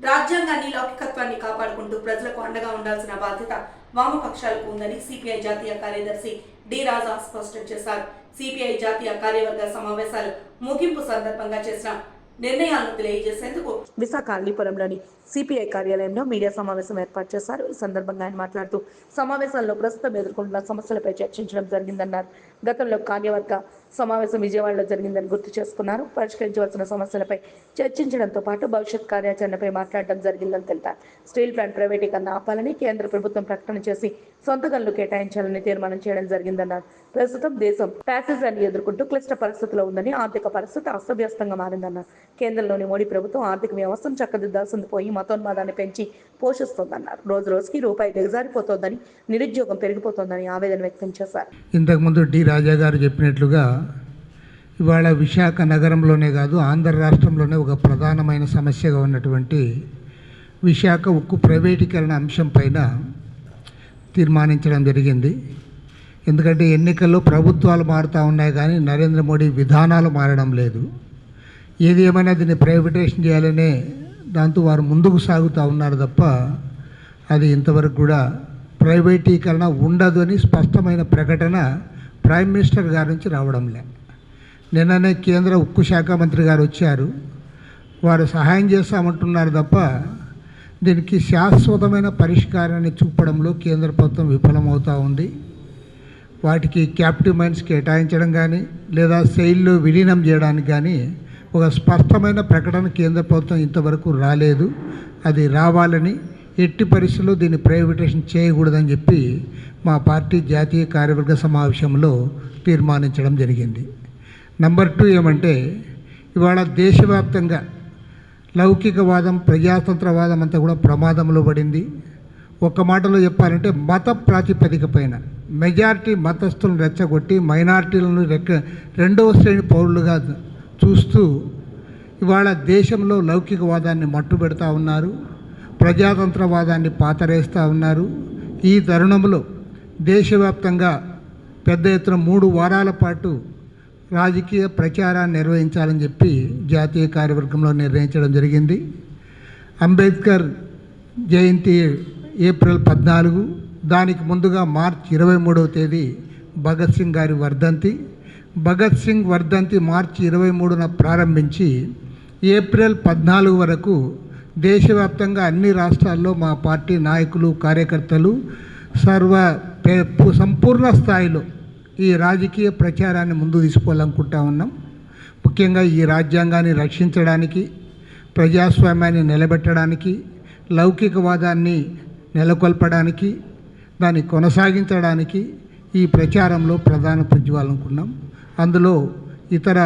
రాజ్యాంగాన్ని లౌకికత్వాన్ని కాపాడుకుంటూ ప్రజలకు అండగా ఉండాల్సిన బాధ్యత వామపక్షాలకు ఉందని సిపిఐ జాతీయ కార్యదర్శి డి రాజా స్పష్టం చేశారు. సిపిఐ జాతీయ కార్యవర్గ సమావేశాలు ముగింపు సందర్భంగా చేసిన నిర్ణయాలను తెలియజేసేందుకు విశాఖ అల్లీపురంలోని సిపిఐ కార్యాలయంలో మీడియా సమావేశం ఏర్పాటు చేశారు. ఈ సందర్భంగా ఆయన మాట్లాడుతూ సమావేశంలో ప్రస్తుతం ఎదుర్కొంటున్న సమస్యలపై చర్చించడం జరిగిందన్నారు. గతంలో కార్యవర్గ సమావేశం విజయవాడలో జరిగిందని గుర్తు చేసుకున్నారు. పరిష్కరించవలసిన సమస్యలపై చర్చించడంతో పాటు భవిష్యత్ కార్యాచరణపై మాట్లాడడం జరిగిందని తెలిపారు. స్టీల్ ప్లాంట్ ప్రైవేటీకరణ ఆపాలని కేంద్ర ప్రభుత్వం ప్రకటన చేసి సొంత గనులు కేటాయించాలని తీర్మానం చేయడం జరిగిందన్నారు. ప్రస్తుతం దేశం ప్యాసేజాన్ని ఎదుర్కొంటూ క్లిష్ట పరిస్థితిలో ఉందని, ఆర్థిక పరిస్థితి అస్తవ్యస్తంగా మారిందన్నారు. కేంద్రంలోని మోడీ ప్రభుత్వం ఆర్థిక వ్యవస్థను చక్కదిద్దాల్సింది పోయి మతోన్మాదాన్ని పెంచి పోషిస్తోందన్నారు. రోజు రోజుకి రూపాయి దిగజారిపోతోందని, నిరుద్యోగం పెరిగిపోతోందని ఆవేదన వ్యక్తం చేశారు. ఇంతకుముందు డి రాజా గారు చెప్పినట్లుగా ఇవాళ విశాఖ నగరంలోనే కాదు ఆంధ్ర రాష్ట్రంలోనే ఒక ప్రధానమైన సమస్యగా ఉన్నటువంటి విశాఖ ఉక్కు ప్రైవేటీకరణ అంశం పైన తీర్మానించడం జరిగింది. ఎందుకంటే ఎన్నికల్లో ప్రభుత్వాలు మారుతూ ఉన్నాయి కానీ నరేంద్ర మోడీ విధానాలు మారడం లేదు. ఏది ఏమైనా దీన్ని ప్రైవేటైజేషన్ చేయాలనే దాంతో వారు ముందుకు సాగుతూ ఉన్నారు తప్ప అది ఇంతవరకు కూడా ప్రైవేటీకరణ ఉండదు అని స్పష్టమైన ప్రకటన ప్రైమ్ మినిస్టర్ గారి నుంచి రావడం లే. నిన్ననే కేంద్ర ఉక్కు శాఖ మంత్రి గారు వచ్చారు. వారు సహాయం చేస్తామంటున్నారు తప్ప దీనికి శాశ్వతమైన పరిష్కారాన్ని చూపడంలో కేంద్ర ప్రభుత్వం విఫలమవుతూ ఉంది. వాటికి క్యాప్టివ్ మైన్స్ కేటాయించడం కానీ లేదా సెయిల్లో విలీనం చేయడానికి కానీ ఒక స్పష్టమైన ప్రకటన కేంద్ర ప్రభుత్వం ఇంతవరకు రాలేదు. అది రావాలని, ఎట్టి పరిస్థితుల్లో దీన్ని ప్రైవేటైజేషన్ చేయకూడదని చెప్పి మా పార్టీ జాతీయ కార్యవర్గ సమావేశంలో తీర్మానించడం జరిగింది. నెంబర్ 2 ఏమంటే ఇవాళ దేశవ్యాప్తంగా లౌకికవాదం, ప్రజాతంత్రవాదం అంతా కూడా ప్రమాదంలో పడింది. ఒక్క మాటలో చెప్పాలంటే మత ప్రాతిపదిక పైన మెజారిటీ మతస్థులను రెచ్చగొట్టి మైనారిటీలను రెండవ శ్రేణి పౌరులుగా చూస్తూ ఇవాళ దేశంలో లౌకికవాదాన్ని మట్టుబెడతా ఉన్నారు, ప్రజాతంత్రవాదాన్ని పాతరేస్తూ ఉన్నారు. ఈ తరుణంలో దేశవ్యాప్తంగా పెద్ద ఎత్తున 3 వారాల పాటు రాజకీయ ప్రచారాన్ని నిర్వహించాలని చెప్పి జాతీయ కార్యవర్గంలో నిర్ణయించడం జరిగింది. అంబేద్కర్ జయంతి ఏప్రిల్ 14, దానికి ముందుగా మార్చి 23వ తేదీ భగత్ సింగ్ గారి వర్ధంతి. భగత్ సింగ్ వర్ధంతి మార్చి 23న ప్రారంభించి ఏప్రిల్ 14 వరకు దేశవ్యాప్తంగా అన్ని రాష్ట్రాల్లో మా పార్టీ నాయకులు, కార్యకర్తలు సంపూర్ణ స్థాయిలో ఈ రాజకీయ ప్రచారాన్ని ముందు తీసుకోవాలనుకుంటా ఉన్నాం. ముఖ్యంగా ఈ రాజ్యాంగాన్ని రక్షించడానికి, ప్రజాస్వామ్యాన్ని నిలబెట్టడానికి, లౌకికవాదాన్ని నెలకొల్పడానికి, దాన్ని కొనసాగించడానికి ఈ ప్రచారంలో ప్రధాన ప్రజ్వాలనుకున్నాం. అందులో ఇతర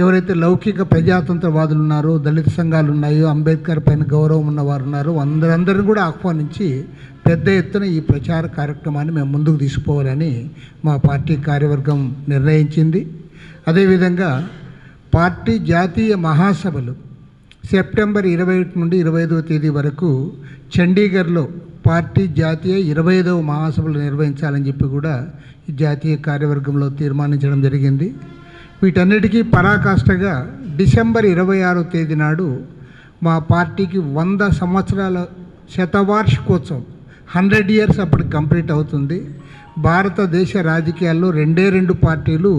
ఎవరైతే లౌకిక ప్రజాతంత్రవాదులు ఉన్నారో, దళిత సంఘాలు ఉన్నాయో, అంబేద్కర్ పైన గౌరవం ఉన్నవారు ఉన్నారో అందరిని కూడా ఆహ్వానించి పెద్ద ఎత్తున ఈ ప్రచార కార్యక్రమాన్ని మేము ముందుకు తీసుకుపోవాలని మా పార్టీ కార్యవర్గం నిర్ణయించింది. అదేవిధంగా పార్టీ జాతీయ మహాసభలు సెప్టెంబర్ 21 నుండి 25వ తేదీ వరకు చండీగఢ్లో పార్టీ జాతీయ 25వ మహాసభలు నిర్వహించాలని చెప్పి కూడా ఈ జాతీయ కార్యవర్గంలో తీర్మానించడం జరిగింది. వీటన్నిటికీ పరాకాష్ఠగా డిసెంబర్ 26వ తేదీ నాడు మా పార్టీకి 100 సంవత్సరాల శతవార్షికోత్సవం 100 ఇయర్స్ అప్పుడు కంప్లీట్ అవుతుంది. భారతదేశ రాజకీయాల్లో 2 పార్టీలు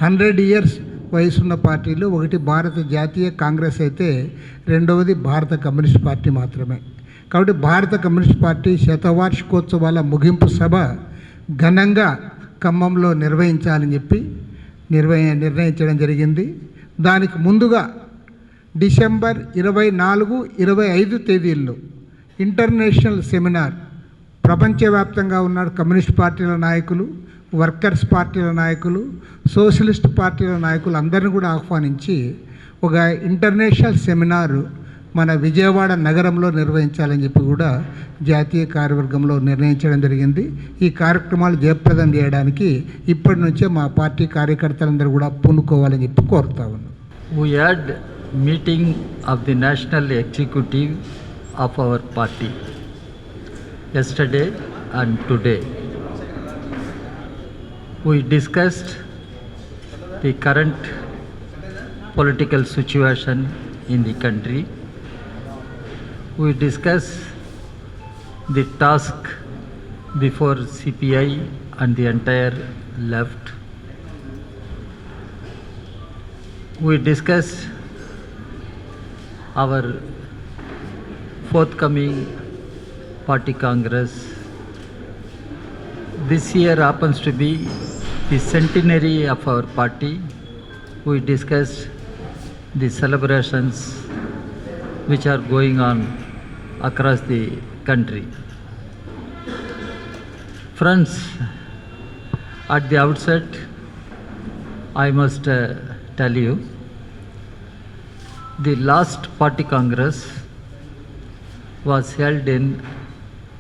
100 ఇయర్స్ వయసున్న పార్టీలు, ఒకటి భారత జాతీయ కాంగ్రెస్ అయితే రెండవది భారత కమ్యూనిస్ట్ పార్టీ మాత్రమే. కాబట్టి భారత కమ్యూనిస్ట్ పార్టీ శతవార్షికోత్సవాల ముగింపు సభ ఘనంగా ఖమ్మంలో నిర్వహించాలని చెప్పి నిర్ణయించడం జరిగింది. దానికి ముందుగా డిసెంబర్ 24, 25 తేదీల్లో ఇంటర్నేషనల్ సెమినార్ ప్రపంచవ్యాప్తంగా ఉన్న కమ్యూనిస్ట్ పార్టీల నాయకులు, వర్కర్స్ పార్టీల నాయకులు, సోషలిస్ట్ పార్టీల నాయకులు అందరిని కూడా ఆహ్వానించి ఒక ఇంటర్నేషనల్ సెమినార్ మన విజయవాడ నగరంలో నిర్వహించాలని చెప్పి కూడా జాతీయ కార్యవర్గంలో నిర్ణయించడం జరిగింది. ఈ కార్యక్రమాలు జయప్రదం చేయడానికి ఇప్పటి నుంచే మా పార్టీ కార్యకర్తలందరూ కూడా పూనుకోవాలని చెప్పి కోరుతా ఉన్నాం. We had meeting of the national executive of our party yesterday and today. We discussed the current political situation in the country we discuss the task before CPI and the entire left. We discussed our forthcoming party congress. This year happens to be the centenary of our party. We discussed the celebrations which are going on across the country. Friends, at the outset, I must tell you, the last party congress was held in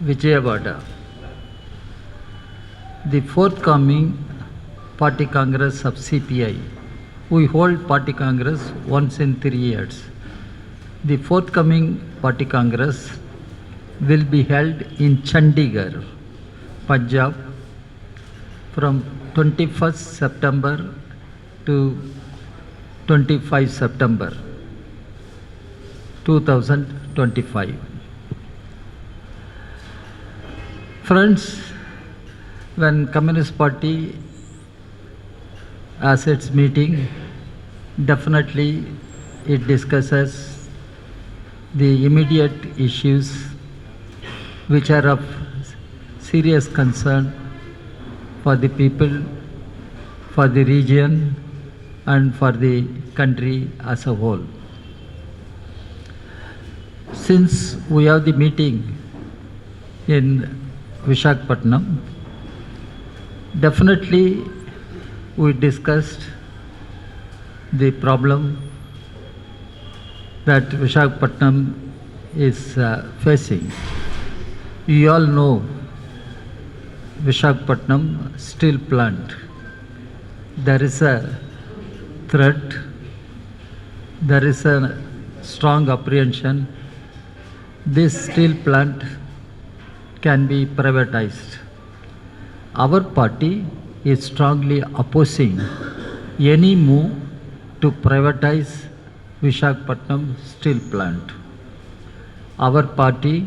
Vijayawada. The forthcoming party congress of CPI, we hold party congress once in 3 years. The forthcoming party congress will be held in Chandigarh, Punjab, from 21st September to 25 September 2025. Friends, when Communist Party has its meeting, definitely it discusses the immediate issues which are of serious concern for the people, for the region, and for the country as a whole. Since we have the meeting in Visakhapatnam, definitely we discussed the problem that Visakhapatnam is facing. You all know Visakhapatnam steel plant. There is a threat, there is a strong apprehension this steel plant can be privatized. Our party is strongly opposing any move to privatize Visakhapatnam steel plant. Our party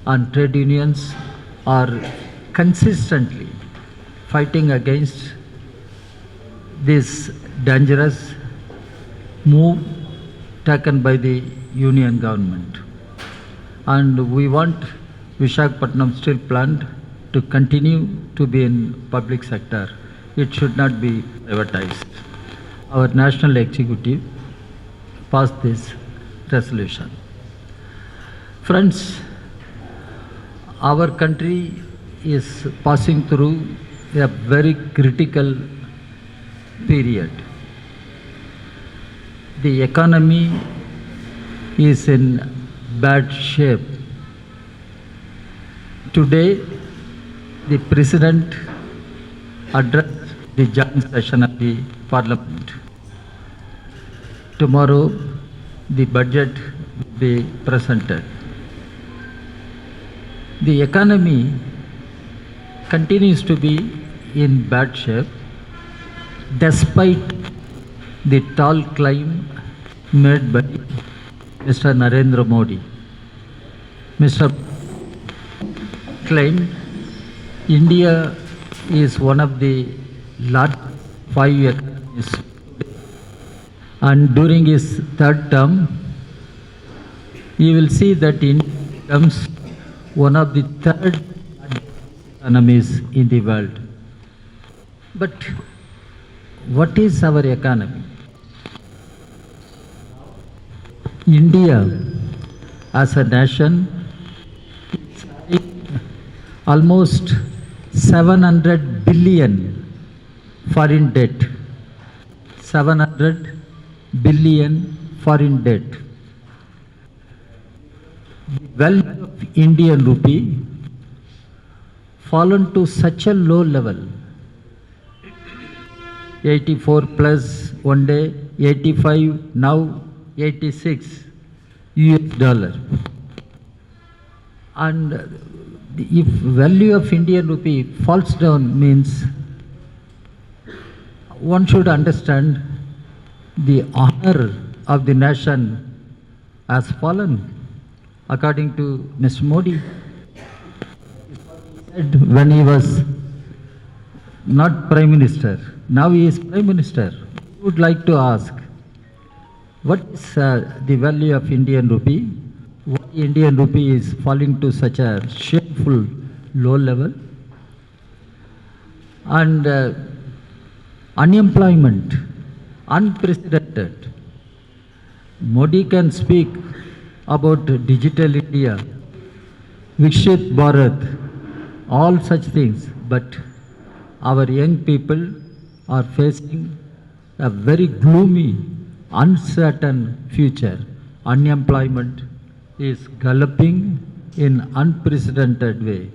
and trade unions are consistently fighting against this dangerous move taken by the union government. And we want Visakhapatnam steel plant to continue to be in public sector. It should not be privatized. Our national executive passed this resolution. Friends, our country is passing through a very critical period. The economy is in bad shape. Today, the President addressed the joint session of the Parliament. Tomorrow, the budget will be presented. The economy continues to be in bad shape despite the tall climb made by Mr. Narendra Modi. Mr. claimed India is one of the largest 5 economies, and during his third term, you will see that India becomes one of the third economies in the world. But what is our economy? India as a nation is having almost 700 billion foreign debt. 700 billion foreign debt. The value of Indian rupee fallen to such a low level. 84 plus one day, 85 now, 86 US dollar. And if value of Indian rupee falls down means one should understand the honor of the nation has fallen. according to Mr. Modi, said when he was not Prime Minister, now he is Prime Minister. I would like to ask, what is the value of Indian rupee? Why Indian rupee is falling to such a shameful low level? And unemployment, unprecedented. Modi can speak about digital India, Vikshit Bharat, all such things, but our young people are facing a very gloomy, uncertain future. Unemployment is galloping in unprecedented way.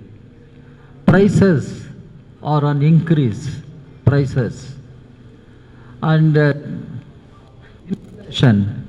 Prices are on increase, prices. And inflation